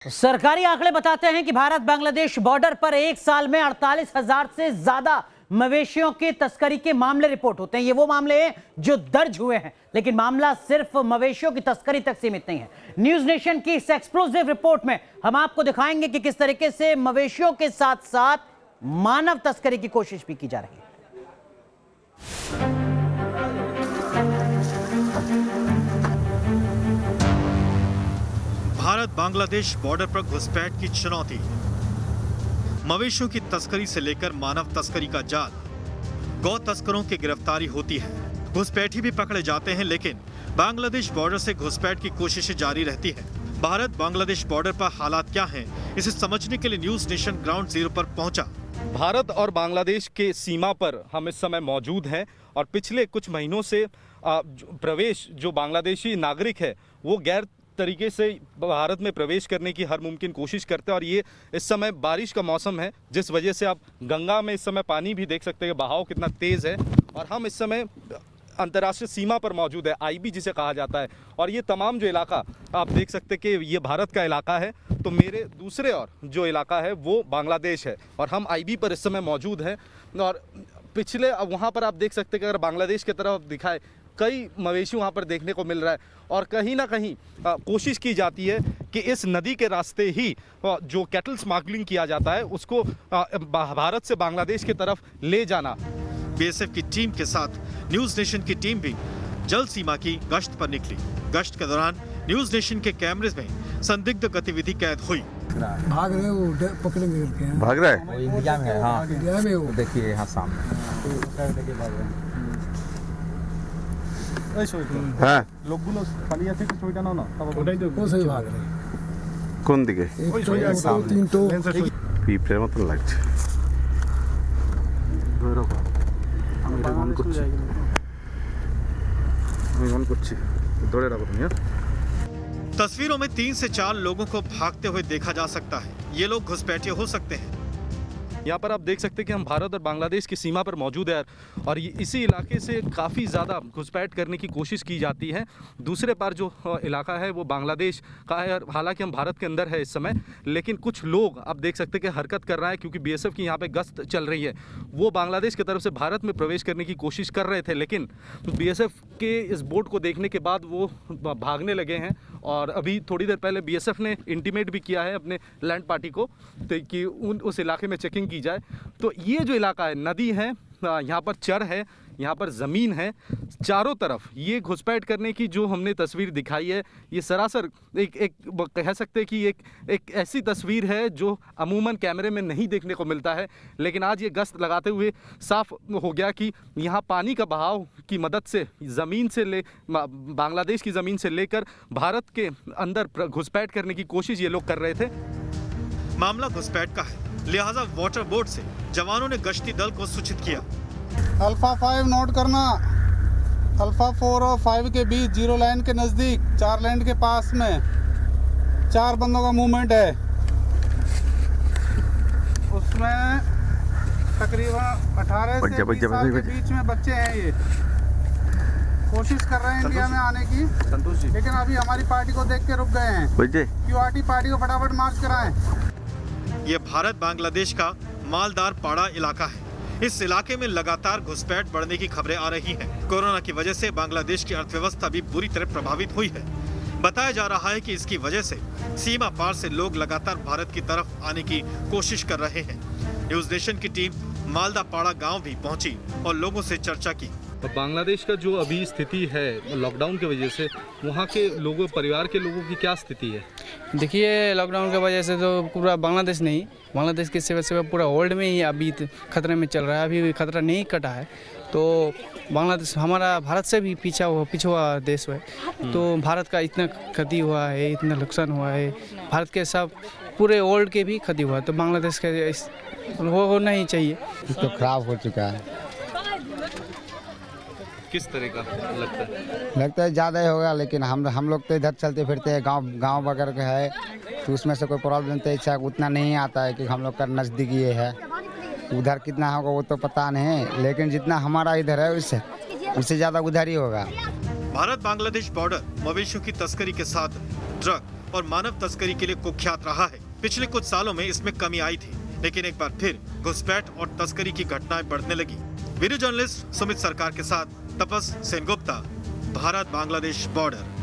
सरकारी आंकड़े बताते हैं कि भारत बांग्लादेश बॉर्डर पर एक साल में 48,000 से ज्यादा मवेशियों की तस्करी के मामले रिपोर्ट होते हैं। ये वो मामले हैं जो दर्ज हुए हैं, लेकिन मामला सिर्फ मवेशियों की तस्करी तक सीमित नहीं है। न्यूज नेशन की इस एक्सक्लूसिव रिपोर्ट में हम आपको दिखाएंगे कि किस तरीके से मवेशियों के साथ साथ मानव तस्करी की कोशिश भी की जा रही है। भारत बांग्लादेश बॉर्डर पर घुसपैठ की चुनौती, मवेशियों की तस्करी से लेकर मानव तस्करी का जाल, गौ तस्करों की गिरफ्तारी होती है, घुसपैठी भी पकड़े जाते हैं, लेकिन बांग्लादेश बॉर्डर से घुसपैठ की कोशिशें जारी रहती है। भारत बांग्लादेश बॉर्डर पर हालात क्या हैं, इसे समझने के लिए न्यूज नेशन ग्राउंड जीरो पर पहुंचा। भारत और बांग्लादेश के सीमा पर हम इस समय मौजूद हैं और पिछले कुछ महीनों से प्रवेश जो बांग्लादेशी नागरिक है वो गैर तरीके से भारत में प्रवेश करने की हर मुमकिन कोशिश करते हैं। और ये इस समय बारिश का मौसम है, जिस वजह से आप गंगा में इस समय पानी भी देख सकते हैं, बहाव कितना तेज़ है। और हम इस समय अंतर्राष्ट्रीय सीमा पर मौजूद है, आईबी जिसे कहा जाता है। और ये तमाम जो इलाका आप देख सकते हैं कि ये भारत का इलाका है, तो मेरे दूसरे और जो इलाका है वो बांग्लादेश है और हम आईबी पर इस समय मौजूद हैं। और पिछले वहाँ पर आप देख सकते हैं कि अगर बांग्लादेश की तरफ दिखाए, कई मवेशी वहाँ पर देखने को मिल रहा है और कहीं ना कहीं कोशिश की जाती है कि इस नदी के रास्ते ही जो कैटल स्मगलिंग किया जाता है उसको भारत से बांग्लादेश की तरफ ले जाना। बीएसएफ की टीम के साथ न्यूज नेशन की टीम भी जल सीमा की गश्त पर निकली। गश्त के दौरान न्यूज नेशन के कैमरे में संदिग्ध गतिविधि कैद हुई। भाग रहे वो पकड़ेंगे, भाग रहा है वो इंडिया में है। हाँ इंडिया में वो देखिए यहाँ सामने হ্যাঁ লোকগুলো পালিয়ে আছে, ছবিটা নাও না। ওটাই তো কোথায় ভাগ রहे কোন দিকে तीन तो পিঁপড়ের মতন লাগছে। আমি এটা অন করছি, আমি অন করছি, ধরে রাখো তুমি। तस्वीरों में 3 से 4 लोगों को भागते हुए देखा जा सकता है। ये लोग घुसपैठिए हो सकते हैं। यहाँ पर आप देख सकते हैं कि हम भारत और बांग्लादेश की सीमा पर मौजूद है और इसी इलाके से काफ़ी ज़्यादा घुसपैठ करने की कोशिश की जाती है। दूसरे पार जो इलाका है वो बांग्लादेश का है और हालांकि हम भारत के अंदर है इस समय, लेकिन कुछ लोग आप देख सकते हैं कि हरकत कर रहा है क्योंकि बीएसएफ की यहाँ पे गश्त चल रही है। वो बांग्लादेश की तरफ से भारत में प्रवेश करने की कोशिश कर रहे थे, लेकिन बीएसएफ के इस बोट को देखने के बाद वो भागने लगे हैं। और अभी थोड़ी देर पहले बीएसएफ ने इंटीमेट भी किया है अपने लैंड पार्टी को कि उस इलाके में चेकिंग की जाए। तो ये जो इलाका है, नदी है, यहाँ पर चर है, यहाँ पर ज़मीन है, चारों तरफ ये घुसपैठ करने की जो हमने तस्वीर दिखाई है, ये सरासर एक कह सकते हैं कि एक ऐसी तस्वीर है जो अमूमन कैमरे में नहीं देखने को मिलता है। लेकिन आज ये गश्त लगाते हुए साफ हो गया कि यहाँ पानी का बहाव की मदद से ज़मीन से बांग्लादेश की ज़मीन से लेकर भारत के अंदर घुसपैठ करने की कोशिश ये लोग कर रहे थे। मामला घुसपैठ का है, लिहाजा वाटर बोट से जवानों ने गश्ती दल को सूचित किया। अल्फा 5 नोट करना, अल्फा 4 और 5 के बीच 0 लाइन के नज़दीक 4 लाइन के पास में 4 बंदों का मूवमेंट है। उसमें तकरीबन 18 से 20 साल के बीच में बच्चे हैं। ये कोशिश कर रहे हैं इंडिया में आने की, लेकिन अभी हमारी पार्टी को देख के रुक गए हैं। क्यूआरटी पार्टी को फटाफट मार्च कराएं। ये भारत बांग्लादेश का मालदार पाड़ा इलाका है। इस इलाके में लगातार घुसपैठ बढ़ने की खबरें आ रही हैं। कोरोना की वजह से बांग्लादेश की अर्थव्यवस्था भी बुरी तरह प्रभावित हुई है। बताया जा रहा है कि इसकी वजह से सीमा पार से लोग लगातार भारत की तरफ आने की कोशिश कर रहे हैं। न्यूज नेशन की टीम मालदा पाड़ा गाँव भी पहुंची और लोगों से चर्चा की। बांग्लादेश का जो अभी स्थिति है लॉकडाउन की वजह से, वहाँ के लोगों, परिवार के लोगों की क्या स्थिति है? देखिए, लॉकडाउन की वजह से तो पूरा बांग्लादेश नहीं, बांग्लादेश की सेवा पूरा वर्ल्ड में ही अभी खतरे में चल रहा है। अभी खतरा नहीं कटा है, तो बांग्लादेश हमारा भारत से भी पिछुआ देश है। तो भारत का इतना क्षति हुआ है, इतना नुकसान हुआ है, भारत के सब पूरे वर्ल्ड के भी क्षति हुआ है। तो बांग्लादेश का होना ही चाहिए। तो खराब हो चुका है। किस तरह का लगता है ज़्यादा ही होगा, लेकिन हम लोग तो इधर चलते फिरते हैं, गांव वगैरह का है, तो उसमें से कोई प्रॉब्लम तो अच्छा उतना नहीं आता है कि हम लोग का नज़दीक ये है। उधर कितना होगा वो तो पता नहीं, लेकिन जितना हमारा इधर है उससे ज़्यादा उधर ही होगा। भारत बांग्लादेश बॉर्डर मवेशियों की तस्करी के साथ ड्रग और मानव तस्करी के लिए कुख्यात रहा है। पिछले कुछ सालों में इसमें कमी आई थी, लेकिन एक बार फिर घुसपैठ और तस्करी की घटनाएं बढ़ने लगी। वीडियो जर्नलिस्ट सुमित सरकार के साथ तपस सेनगुप्ता, भारत बांग्लादेश बॉर्डर।